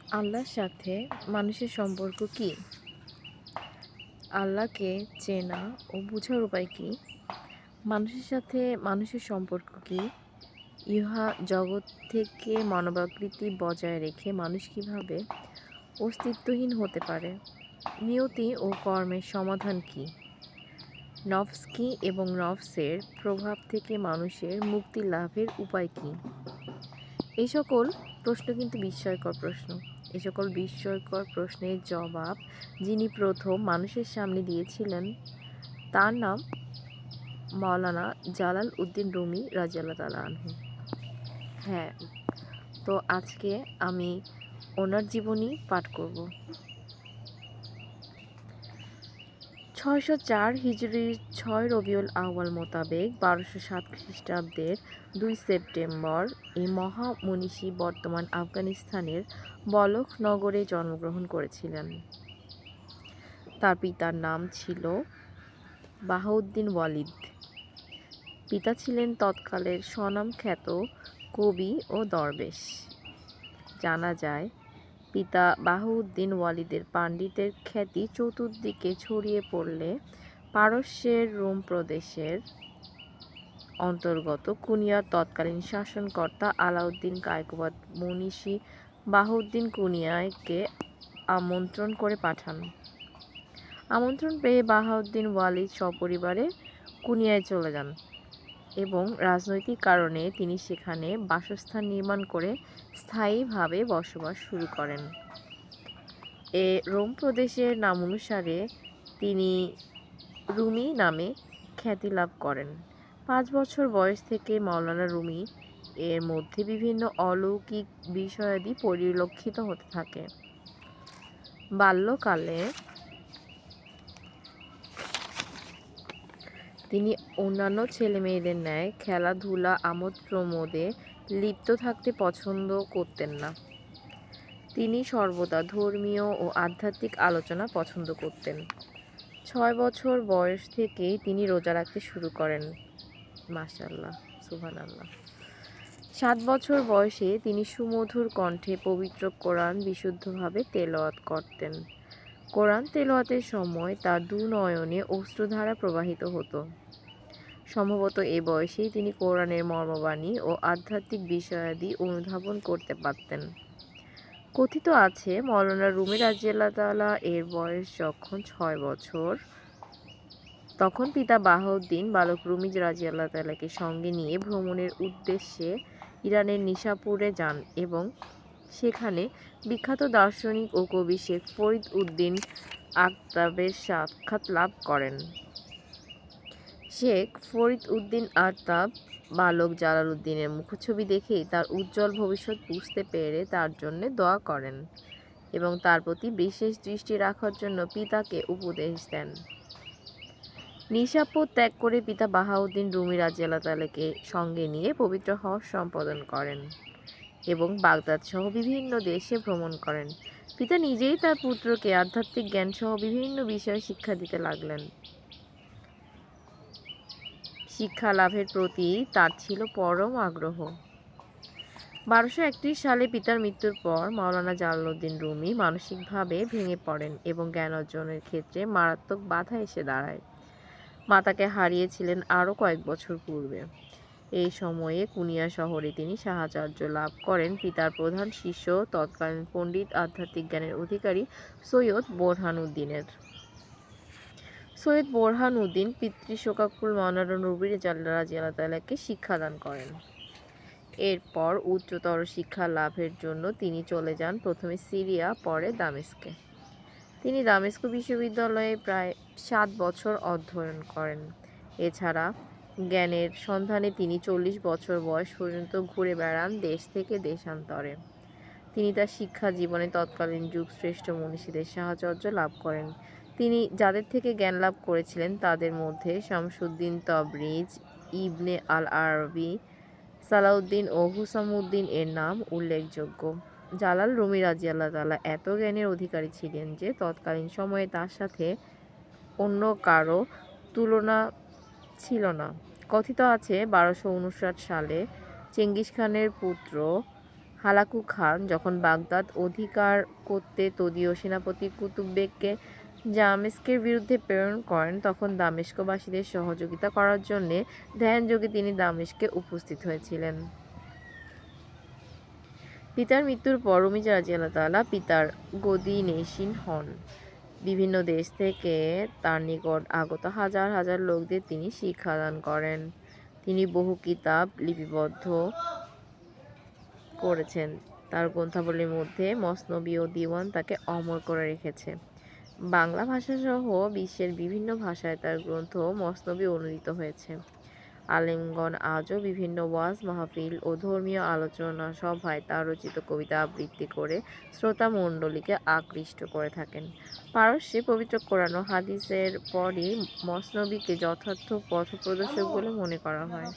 আল্লাহর সাথে মানুষের সম্পর্ক কী? আল্লাহকে চেনা ও বোঝার উপায় কী? মানুষের সাথে মানুষের সম্পর্ক কী? ইহা জগৎ থেকে মানবাকৃতি বজায় রেখে মানুষ কীভাবে অস্তিত্বহীন হতে পারে? নিয়তি ও কর্মের সমাধান কী? নফস কী এবং নফসের প্রভাব থেকে মানুষের মুক্তি লাভের উপায় কী? এই সকল প্রশ্ন কিন্তু বিস্ময়কর প্রশ্ন। এই সকল বিস্ময়কর প্রশ্নের জবাব যিনি প্রথম মানুষের সামনে দিয়েছিলেন তার নাম মাওলানা জালাল উদ্দিন রুমি রাদিয়াল্লাহু তাআলা আনহু। হ্যাঁ, তো আজকে আমি ওনার জীবনী পাঠ করব। ৬০৪ হিজরির ৬ রবিউল আউয়াল মোতাবেক ১২০৭ খ্রিস্টাব্দের ২ সেপ্টেম্বর এই মহামনীষী বর্তমান আফগানিস্তানের বলখ নগরে জন্মগ্রহণ করেছিলেন। তার পিতার নাম ছিল বাহাউদ্দিন ওয়ালিদ। পিতা ছিলেন তৎকালের স্বনামখ্যাত কবি ও দরবেশ। জানা যায়, পিতা বাহাউদ্দিন ওয়ালিদের পাণ্ডিত্যের খ্যাতি চতুর্দিকে ছড়িয়ে পড়লে পারস্যের রোম প্রদেশের অন্তর্গত কুনিয়ার তৎকালীন শাসনকর্তা আলাউদ্দিন কায়কোবাদ মনীষী বাহাউদ্দিন কুনিয়াকে আমন্ত্রণ করে পাঠান। আমন্ত্রণ পেয়ে বাহাউদ্দিন ওয়ালিদ সপরিবারে কুনিয়ায় চলে যান এবং রাজনৈতিক কারণে তিনি সেখানে বাসস্থান নির্মাণ করে স্থায়ীভাবে বসবাস শুরু করেন। রোম প্রদেশের নামানুসারে তিনি রুমি নামে খ্যাতি লাভ করেন। ৫ বছর বয়স থেকে মাওলানা রুমি এর মধ্যে বিভিন্ন অলৌকিক বিষয়াদি পরিলক্ষিত হতে থাকে। বাল্যকালে তিনি অন্যান্য ছেলেমেয়েদের ন্যায় খেলাধুলা আমোদ প্রমোদে লিপ্ত থাকতে পছন্দ করতেন না। তিনি সর্বদা ধর্মীয় ও আধ্যাত্মিক আলোচনা পছন্দ করতেন। ৬ বছর বয়স থেকেই তিনি রোজা রাখতে শুরু করেন। মাশাআল্লাহ, সুবহানাল্লাহ। ৭ বছর বয়সে তিনি সুমধুর কণ্ঠে পবিত্র কোরআন বিশুদ্ধভাবে তেলাওয়াত করতেন। কোরআন তেলাওয়াতের সময় তার দুনয়নে অশ্রুধারা প্রবাহিত হতো। সম্ভবত এ বয়সেই তিনি কোরআনের মর্মবাণী ও আধ্যাত্মিক বিষয়াদি অনুধাবন করতে পারতেন। কথিত আছে, মাওলানা রুমি রাদিয়াল্লাহু তাআলা এর বয়স যখন ৬ বছর, তখন পিতা বাহাউদ্দিন বালক রুমি রাদিয়াল্লাহু তাআলাকে সঙ্গে নিয়ে ভ্রমণের উদ্দেশ্যে ইরানের নিশাপুরে যান এবং সেখানে বিখ্যাত দার্শনিক ও কবি শেখ ফরিদ উদ্দিন আকতাবের সাক্ষাৎ লাভ করেন। শেখ ফরিদ উদ্দিন আকতাব বালক জালালউদ্দিনের মুখচ্ছবি দেখেই তার উজ্জ্বল ভবিষ্যৎ বুঝতে পেরে তার জন্য দোয়া করেন এবং তার প্রতি বিশেষ দৃষ্টি রাখার জন্য পিতাকে উপদেশ দেন। নিশাপুর ত্যাগ করে পিতা বাহাউদ্দিন রুমি রাদিয়াল্লাহু তাআলাকে সঙ্গে নিয়ে পবিত্র হজ সম্পাদন করেন এবং বাগদাদ সহ বিভিন্ন দেশে ভ্রমণ করেন। পিতা নিজেই তার পুত্রকে আধ্যাত্মিক জ্ঞান সহ বিভিন্ন বিষয়ে শিক্ষা দিতে লাগলেন। শিক্ষা লাভের প্রতি তার ছিল পরম আগ্রহ। ১২৩১ সালে পিতার মৃত্যুর পর মাওলানা জালালউদ্দিন রুমি মানসিকভাবে ভেঙে পড়েন এবং জ্ঞান অর্জনের ক্ষেত্রে মারাত্মক বাধা এসে দাঁড়ায়। মাতাকে হারিয়েছিলেন আরও কয়েক বছর পূর্বে। এই সময়ে কুনিয়া শহরে তিনি সাহাচর্য লাভ করেন পিতার প্রধান শিষ্য তৎকালীন পণ্ডিত আধ্যাত্মিক জ্ঞানের অধিকারী সৈয়দ বোরহানউদ্দিনের। সৈয়দ বোরহানউদ্দিন পিতৃশোকাকুল মাওলানা রুমি রাদিয়াল্লাহু তাআলাকে শিক্ষাদান করেন। এরপর উচ্চতর শিক্ষা লাভের জন্য তিনি চলে যান প্রথমে সিরিয়া, পরে দামেস্কে। তিনি দামেস্ক বিশ্ববিদ্যালয়ে প্রায় ৭ বছর অধ্যয়ন করেন। এছাড়া জ্ঞানের সন্ধানে তিনি ৪০ বছর বয়স পর্যন্ত ঘুরে বেড়ান দেশ থেকে দেশান্তরে। তিনি তার শিক্ষা জীবনে তৎকালীন যুগশ্রেষ্ঠ মনীষীদের সাহচর্য লাভ করেন। তিনি যাদের থেকে জ্ঞান লাভ করেছিলেন তাদের মধ্যে শামসুদ্দিন তবরিজ, ইবনে আল আরবি, সালাউদ্দিন ও হুসামউদ্দিন এর নাম উল্লেখযোগ্য। জালাল রুমি রাদিয়াল্লাহু তাআলা এত জ্ঞানের অধিকারী ছিলেন যে তৎকালীন সময়ে তার সাথে অন্য কারো তুলনা ছিল না। কথিত আছে ১২৫৯ সালে চেঙ্গিস খানের পুত্র হালাকু খান যখন বাগদাদ অধিকার করতে তদীয় সেনাপতি কুতুব বেগকে দামেস্কের বিরুদ্ধে প্রেরণ করেন, তখন দামেস্কবাসীদের সহযোগিতা করার জন্য ধ্যানযোগে তিনি দামেস্কে উপস্থিত হয়েছিলেন। পিতার মৃত্যুর পর রুমিজা রাদিয়াল্লাহু তাআলা পিতার গদিনশীন হন। বিভিন্ন দেশ থেকে তার নিকট আগত হাজার হাজার লোকদের তিনি শিক্ষাদান করেন। তিনি বহু কিতাব লিপিবদ্ধ করেছেন। তার গ্রন্থাবলীর মধ্যে মসনবী ও দিওয়ান তাকে অমর করে রেখেছে। বাংলা ভাষাসহ বিশ্বের বিভিন্ন ভাষায় তার গ্রন্থ মসনবী অনূদিত হয়েছে। আলেমগণ আজও বিভিন্ন ওয়াজ মাহফিল ও ধর্মীয় আলোচনা সভায় তার রচিত কবিতা আবৃত্তি করে শ্রোতামণ্ডলীকে আকৃষ্ট করে থাকেন। পারস্যে পবিত্র কোরআন ও হাদিসের পরই মসনবীকে যথার্থ পথপ্রদর্শক বলে মনে করা হয়।